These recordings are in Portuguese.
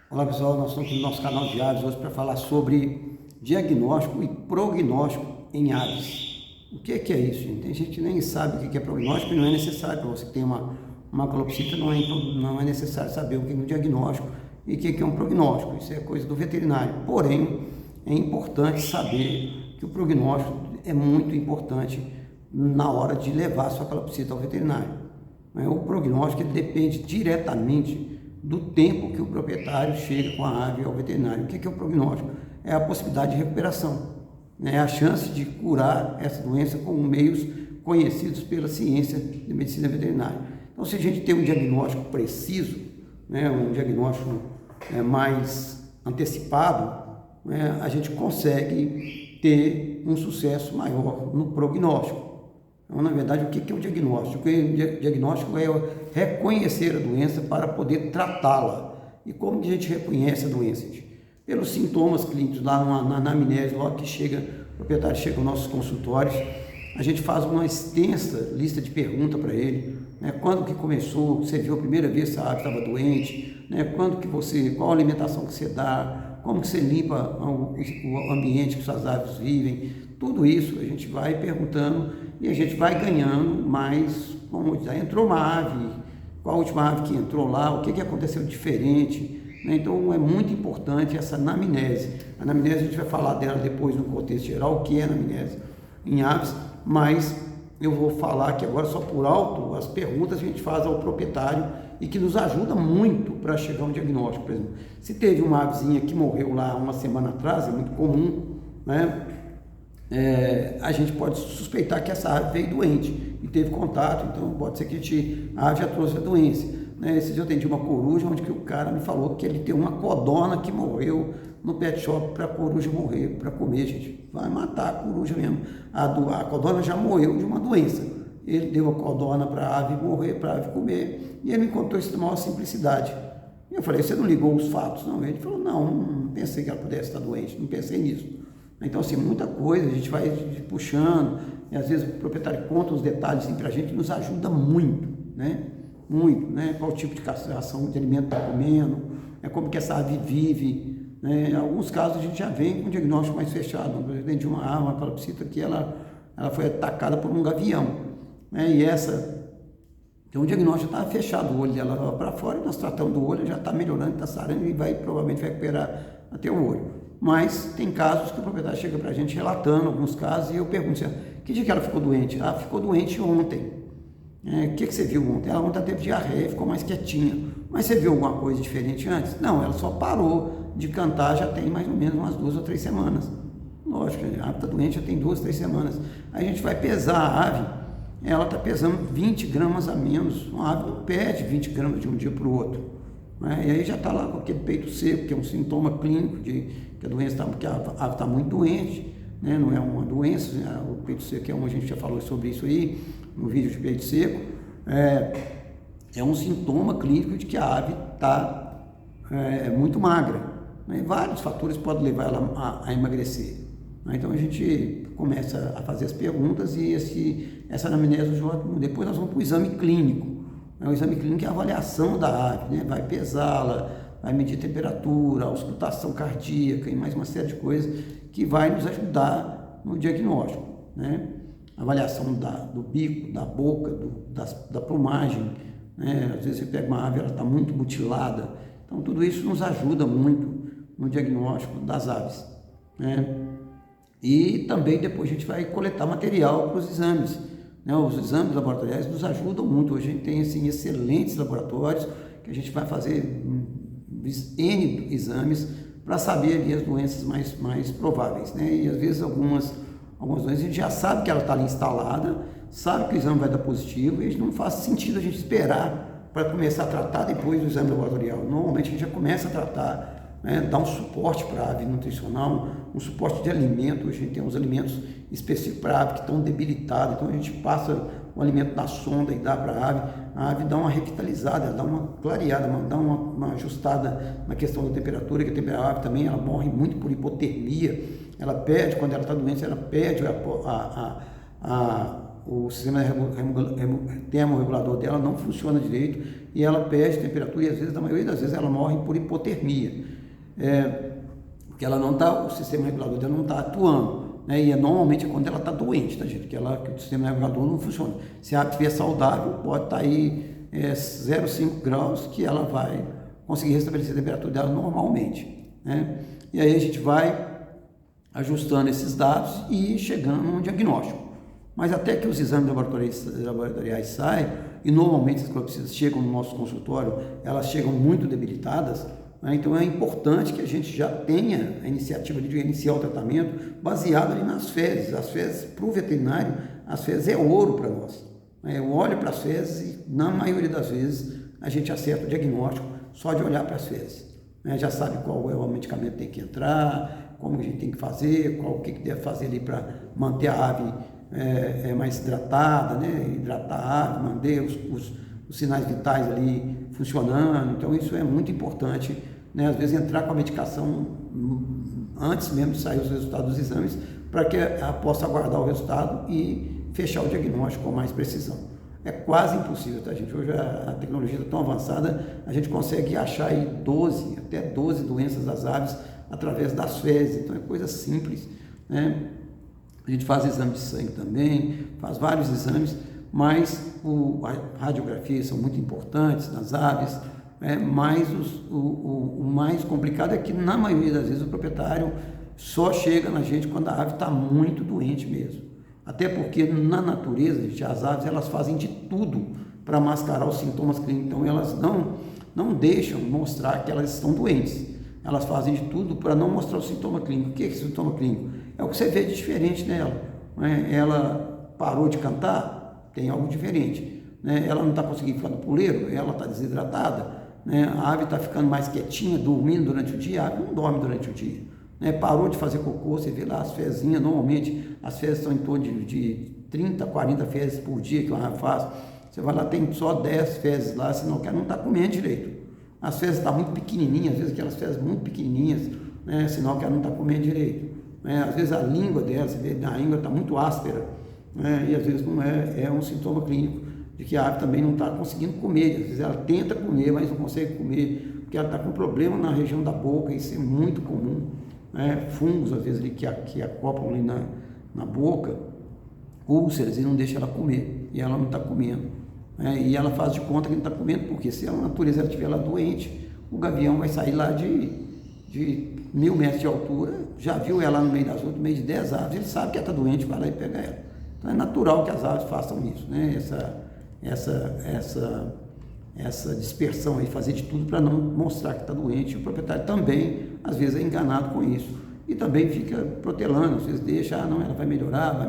Olá pessoal, nós estamos no nosso canal de aves hoje para falar sobre diagnóstico e prognóstico em aves. O que é isso, gente? Tem gente que nem sabe o que é prognóstico e não é necessário. Para você que tem uma calopsita, não é necessário saber o que é um diagnóstico e o que é um prognóstico. Isso é coisa do veterinário. Porém, é importante saber que o prognóstico é muito importante na hora de levar a sua calopsita ao veterinário. O prognóstico ele depende diretamente do tempo que o proprietário chega com a ave ao veterinário. O que é o prognóstico? É a possibilidade de recuperação, é a chance de curar essa doença com meios conhecidos pela ciência de medicina veterinária. Então, se a gente tem um diagnóstico preciso, um diagnóstico mais antecipado, a gente consegue ter um sucesso maior no prognóstico. Então, na verdade, o que é o diagnóstico? O diagnóstico é reconhecer a doença para poder tratá-la. E como que a gente reconhece a doença? Pelos sintomas clínicos, lá na anamnese, logo que chega, o proprietário chega aos nossos consultórios, a gente faz uma extensa lista de perguntas para ele. Quando que começou, você viu a primeira vez se a ave estava doente, qual a alimentação que você dá, como que você limpa o ambiente que suas aves vivem. Tudo isso a gente vai perguntando e a gente vai ganhando mais, como já entrou uma ave, qual a última ave que entrou lá, o que aconteceu diferente. Então é muito importante essa anamnese. A anamnese a gente vai falar dela depois no contexto geral, o que é anamnese em aves, mas eu vou falar aqui agora só por alto as perguntas que a gente faz ao proprietário e que nos ajuda muito para chegar a um diagnóstico. Por exemplo, se teve uma avezinha que morreu lá uma semana atrás, é muito comum, a gente pode suspeitar que essa ave veio doente e teve contato, então pode ser que a ave já trouxe a doença. Esses dias eu atendi uma coruja onde que o cara me falou que ele tem uma codorna que morreu no pet shop para a coruja morrer, para comer, gente. Vai matar a coruja mesmo. A codorna já morreu de uma doença. Ele deu a codorna para a ave morrer, para a ave comer, e ele me contou isso de maior simplicidade. E eu falei, você não ligou os fatos? Não. Ele falou, não pensei que ela pudesse estar doente, não pensei nisso. Então, assim, muita coisa, a gente vai puxando, e às vezes o proprietário conta os detalhes assim, para a gente, nos ajuda muito, muito, qual tipo de castração de alimento está comendo, como que essa ave vive. Em alguns casos a gente já vem com um diagnóstico mais fechado. Dentro de uma calopsita que ela foi atacada por um gavião, então o diagnóstico já está fechado, o olho dela estava para fora, nós tratamos do olho, já está melhorando, está sarando e provavelmente vai recuperar até o olho. Mas tem casos que o proprietário chega para a gente relatando alguns casos e eu pergunto assim, que dia que ela ficou doente? Ah, ficou doente ontem. O que você viu ontem? Ela ontem teve diarreia, ficou mais quietinha. Mas você viu alguma coisa diferente antes? Não, ela só parou de cantar já tem mais ou menos umas 2 ou 3 semanas. Lógico, a ave está doente já tem 2 ou 3 semanas. Aí a gente vai pesar a ave, ela está pesando 20 gramas a menos. Uma ave não perde 20 gramas de um dia para o outro. E aí já está lá com aquele peito seco, que é um sintoma clínico de que a doença que a ave está muito doente, não é uma doença, o peito seco a gente já falou sobre isso aí no vídeo de peito seco, é um sintoma clínico de que a ave está muito magra. Vários fatores podem levar ela a emagrecer. Então a gente começa a fazer as perguntas e essa anamnese, depois nós vamos para o exame clínico. O exame clínico é a avaliação da ave, vai pesá-la, vai medir a temperatura, a auscultação cardíaca e mais uma série de coisas que vai nos ajudar no diagnóstico. A avaliação do bico, da boca, da plumagem. Às vezes você pega uma ave, ela está muito mutilada. Então tudo isso nos ajuda muito no diagnóstico das aves. E também depois a gente vai coletar material para os exames. Os exames laboratoriais nos ajudam muito. Hoje a gente tem assim, excelentes laboratórios que a gente vai fazer N exames para saber ali as doenças mais prováveis. E às vezes algumas doenças a gente já sabe que ela está ali instalada, sabe que o exame vai dar positivo e não faz sentido a gente esperar para começar a tratar depois do exame laboratorial. Normalmente a gente já começa a tratar, dar um suporte para a ave nutricional, um suporte de alimento. Hoje a gente tem uns alimentos específicos para a ave que estão debilitados, então a gente passa o alimento na sonda e dá para a ave dá uma revitalizada, dá uma clareada, dá uma ajustada na questão da temperatura, que a ave também ela morre muito por hipotermia, ela perde, quando ela está doente, ela perde o sistema termorregulador dela não funciona direito e ela perde temperatura e às vezes, na maioria das vezes, ela morre por hipotermia, porque ela não tá, o sistema regulador dela não está atuando, né? E normalmente é quando ela está doente, tá, gente? Que o sistema regulador não funciona. Se a ave estiver saudável, pode estar aí 0,5 graus que ela vai conseguir restabelecer a temperatura dela normalmente, né? E aí a gente vai ajustando esses dados e chegando a um diagnóstico. Mas até que os exames laboratoriais saem, e normalmente as clopsidas chegam no nosso consultório, elas chegam muito debilitadas, né? Então é importante que a gente já tenha a iniciativa de iniciar o tratamento baseado ali nas fezes. As fezes, para o veterinário, as fezes é ouro para nós. Eu olho para as fezes e, na maioria das vezes, a gente acerta o diagnóstico só de olhar para as fezes. Já sabe qual é o medicamento que tem que entrar, como a gente tem que fazer, o que deve fazer ali para manter a ave mais hidratada, né? Hidratar a ave, manter os sinais vitais ali funcionando. Então isso é muito importante, né? Às vezes entrar com a medicação antes mesmo de sair os resultados dos exames, para que ela possa aguardar o resultado e fechar o diagnóstico com mais precisão. É quase impossível, tá, gente? Hoje a tecnologia está tão avançada, a gente consegue achar aí até 12 doenças das aves através das fezes, então é coisa simples, né? A gente faz exame de sangue também, faz vários exames, mas a radiografia são muito importantes nas aves, mas o mais complicado é que, na maioria das vezes, o proprietário só chega na gente quando a ave está muito doente mesmo. Até porque, na natureza, gente, as aves elas fazem de tudo para mascarar os sintomas clínicos, então elas não deixam mostrar que elas estão doentes. Elas fazem de tudo para não mostrar o sintoma clínico. O que é esse sintoma clínico? É o que você vê de diferente nela, né? Ela parou de cantar, tem algo diferente, né? Ela não está conseguindo ficar no puleiro, ela está desidratada, né? A ave está ficando mais quietinha, dormindo durante o dia, a ave não dorme durante o dia, né? Parou de fazer cocô, você vê lá as fezinhas, normalmente as fezes estão em torno de 30, 40 fezes por dia que uma ave faz. Você vai lá, tem só 10 fezes lá, senão que ela não está comendo direito. As fezes estão muito pequenininhas, às vezes aquelas fezes muito pequenininhas, né? Sinal que ela não está comendo direito. Às vezes a língua dela, você vê, a língua está muito áspera, né? E às vezes não é um sintoma clínico de que a ave também não está conseguindo comer. Às vezes ela tenta comer, mas não consegue comer, porque ela está com problema na região da boca, isso é muito comum, né? Fungos, às vezes, ali, que acoplam ali na boca, úlceras, e não deixa ela comer, e ela não está comendo. E ela faz de conta que não está comendo, porque se a natureza estiver lá doente, o gavião vai sair lá de 1.000 metros de altura, já viu ela no meio das outras, no meio de 10 aves, ele sabe que ela está doente, vai lá e pega ela. Então é natural que as aves façam isso, né? Essa dispersão aí, fazer de tudo para não mostrar que está doente. O proprietário também, às vezes, é enganado com isso. E também fica protelando, às vezes deixa, não, ela vai melhorar,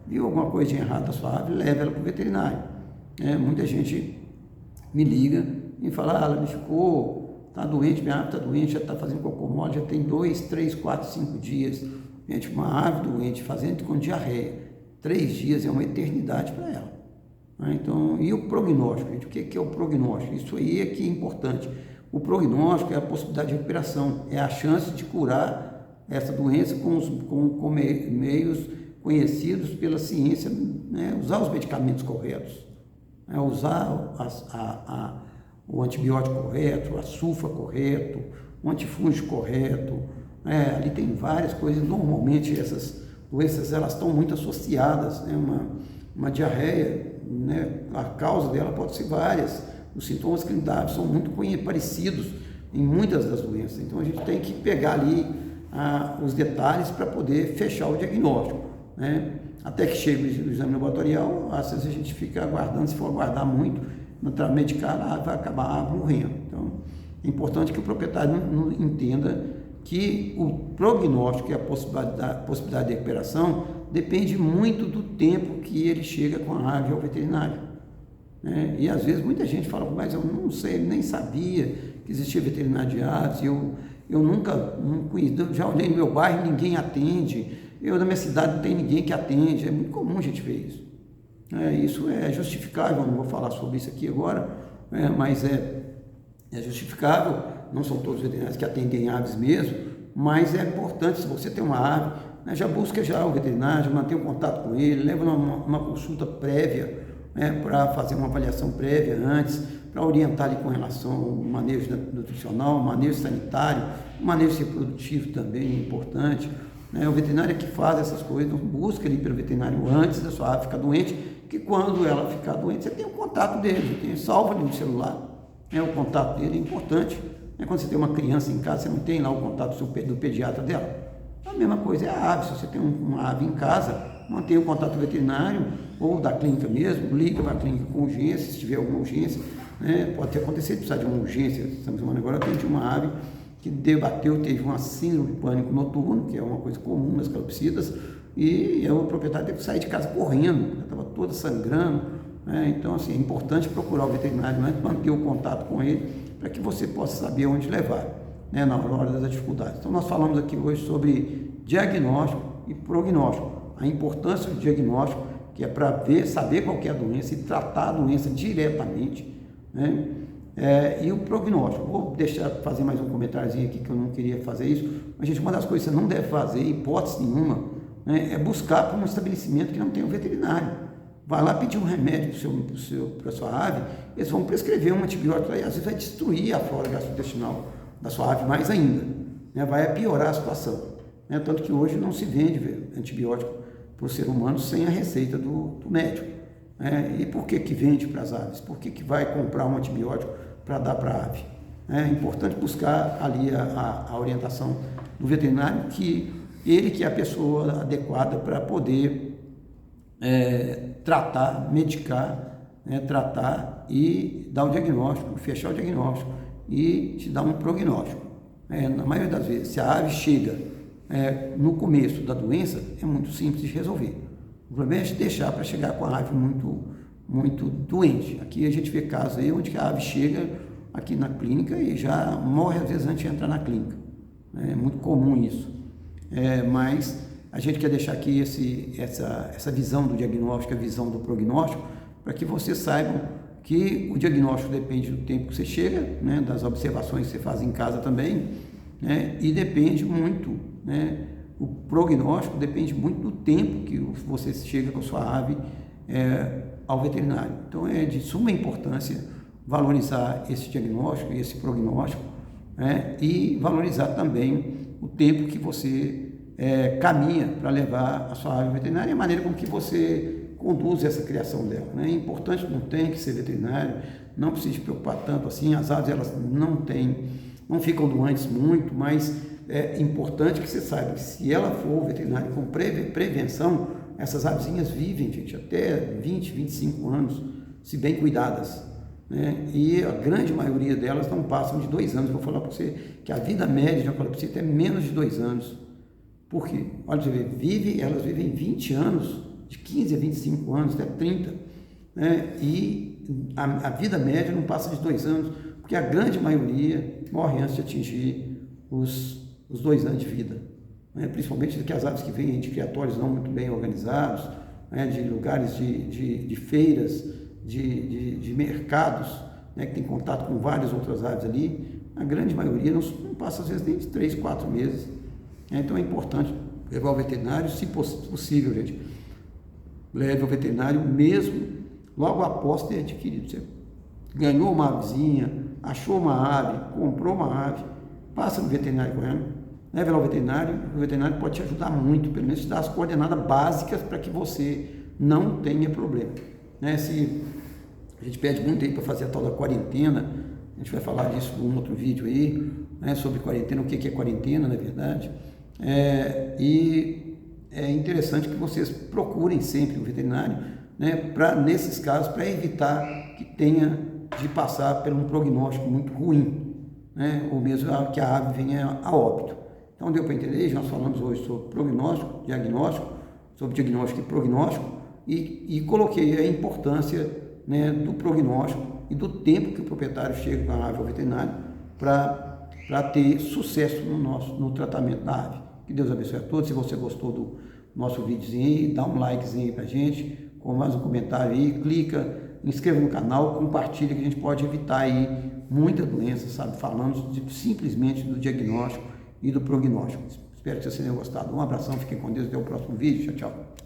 viu alguma coisa de errado da sua ave, leva ela para o veterinário. Muita gente me liga e fala, ela me ficou, está doente, minha ave está doente, já está fazendo cocô mole, já tem 2, 3, 4, 5 dias. Gente, uma ave doente fazendo com diarreia, 3 dias é uma eternidade para ela. Então, e o prognóstico, gente, o que é o prognóstico? Isso aí é que é importante. O prognóstico é a possibilidade de recuperação, é a chance de curar essa doença com meios conhecidos pela ciência, né? Usar os medicamentos corretos. Usar o antibiótico correto, a sulfa correto, o antifúngico correto, ali tem várias coisas. Normalmente essas doenças elas estão muito associadas, né? Uma diarreia, né? A causa dela pode ser várias, os sintomas clínicos são muito parecidos em muitas das doenças, então a gente tem que pegar ali os detalhes para poder fechar o diagnóstico, né? Até que chegue o exame laboratorial, às vezes a gente fica aguardando, se for aguardar muito, não medicar, vai acabar morrendo. Então, é importante que o proprietário não entenda que o prognóstico e a possibilidade de recuperação depende muito do tempo que ele chega com a ave ao veterinário. E às vezes muita gente fala, mas eu não sei, nem sabia que existia veterinário de aves, eu não conheço, já olhei no meu bairro, ninguém atende. Na minha cidade não tem ninguém que atende, é muito comum a gente ver isso. Isso é justificável, não vou falar sobre isso aqui agora, mas é justificável, não são todos os veterinários que atendem aves mesmo, mas é importante, se você tem uma ave, né, já busca já o veterinário, já mantém o contato com ele, leva uma consulta prévia, né, para fazer uma avaliação prévia antes, para orientar ele com relação ao manejo nutricional, manejo sanitário, manejo reprodutivo também é importante. Né? O veterinário é que faz essas coisas, então busca ali pelo veterinário antes da sua ave ficar doente, que quando ela ficar doente, você tem o contato dele, tem salva ali no celular, né? O contato dele é importante. Né? Quando você tem uma criança em casa, você não tem lá o contato do pediatra dela. A mesma coisa é a ave, se você tem uma ave em casa, mantenha o contato veterinário ou da clínica mesmo, liga para a clínica com urgência, se tiver alguma urgência, né? Pode ter acontecido, precisar de uma urgência. Estamos falando agora de uma ave que debateu, teve uma síndrome de pânico noturno, que é uma coisa comum nas calopsitas, e o proprietário teve que sair de casa correndo, estava toda sangrando, né? Então, assim, é importante procurar o veterinário, né? Manter o contato com ele, para que você possa saber onde levar, né? Na hora das dificuldades. Então, nós falamos aqui hoje sobre diagnóstico e prognóstico, a importância do diagnóstico, que é para saber qual que é a doença e tratar a doença diretamente, né? E o prognóstico, vou fazer mais um comentáriozinho aqui que eu não queria fazer isso, mas gente, uma das coisas que você não deve fazer, hipótese nenhuma, né, é buscar para um estabelecimento que não tem um veterinário. Vai lá pedir um remédio para a sua ave, eles vão prescrever um antibiótico e às vezes vai destruir a flora gastrointestinal da sua ave mais ainda, né, vai piorar a situação, né, tanto que hoje não se vende antibiótico para o ser humano sem a receita do médico. E por que vende para as aves? Por que vai comprar um antibiótico para dar para a ave? É importante buscar ali a orientação do veterinário, que ele que é a pessoa adequada para poder tratar, medicar, né, tratar e dar o diagnóstico, fechar o diagnóstico e te dar um prognóstico. Na maioria das vezes, se a ave chega no começo da doença, é muito simples de resolver. O problema é deixar para chegar com a ave muito doente. Aqui a gente vê casos aí onde a ave chega aqui na clínica e já morre às vezes antes de entrar na clínica. É muito comum isso. Mas a gente quer deixar aqui essa visão do diagnóstico, a visão do prognóstico, para que vocês saibam que o diagnóstico depende do tempo que você chega, né, das observações que você faz em casa também, né, e depende muito, né, o prognóstico depende muito do tempo que você chega com a sua ave ao veterinário. Então é de suma importância valorizar esse diagnóstico e esse prognóstico, né, e valorizar também o tempo que você caminha para levar a sua ave veterinária e a maneira com que você conduz essa criação dela. Né? É importante, não tem que ser veterinário, não precisa se preocupar tanto assim, as aves elas não ficam doentes muito, mas é importante que você saiba que se ela for veterinária com prevenção, essas avezinhas vivem, gente, até 20, 25 anos, se bem cuidadas, né? E a grande maioria delas não passam de 2 anos. Vou falar para você que a vida média de uma calopsita é menos de 2 anos. Por quê? Olha, você vê, elas vivem 20 anos, de 15 a 25 anos, até 30, né? E a vida média não passa de 2 anos, porque a grande maioria morre antes de atingir os 2 anos de vida, né? Principalmente as aves que vêm de criatórios não muito bem organizados, né? De lugares de feiras, de mercados, né? Que tem contato com várias outras aves ali, a grande maioria não passa às vezes nem de 3, 4 meses. Então é importante levar ao veterinário, se possível, gente, leve ao veterinário mesmo logo após ter adquirido. Você ganhou uma avezinha, achou uma ave, comprou uma ave, passa no veterinário com ela, leve ela ao veterinário, o veterinário pode te ajudar muito, pelo menos te dar as coordenadas básicas para que você não tenha problema. Né? Se a gente pede muito aí para fazer a tal da quarentena, a gente vai falar disso num outro vídeo aí, né, sobre quarentena, o que é quarentena, na verdade. E é interessante que vocês procurem sempre o veterinário, né, nesses casos, para evitar que tenha de passar por um prognóstico muito ruim, né, ou mesmo que a ave venha a óbito. Então deu para entender, nós falamos hoje sobre prognóstico, diagnóstico, sobre diagnóstico e prognóstico, e coloquei a importância, né, do prognóstico e do tempo que o proprietário chega com a ave ao veterinário para ter sucesso no tratamento da ave. Que Deus abençoe a todos. Se você gostou do nosso videozinho aí, dá um likezinho aí pra gente, com mais um comentário aí, clica, inscreva no canal, compartilha, que a gente pode evitar aí muita doença, sabe? Falando simplesmente do diagnóstico e do prognóstico. Espero que vocês tenham gostado. Um abração, fiquem com Deus, até o próximo vídeo. Tchau, tchau.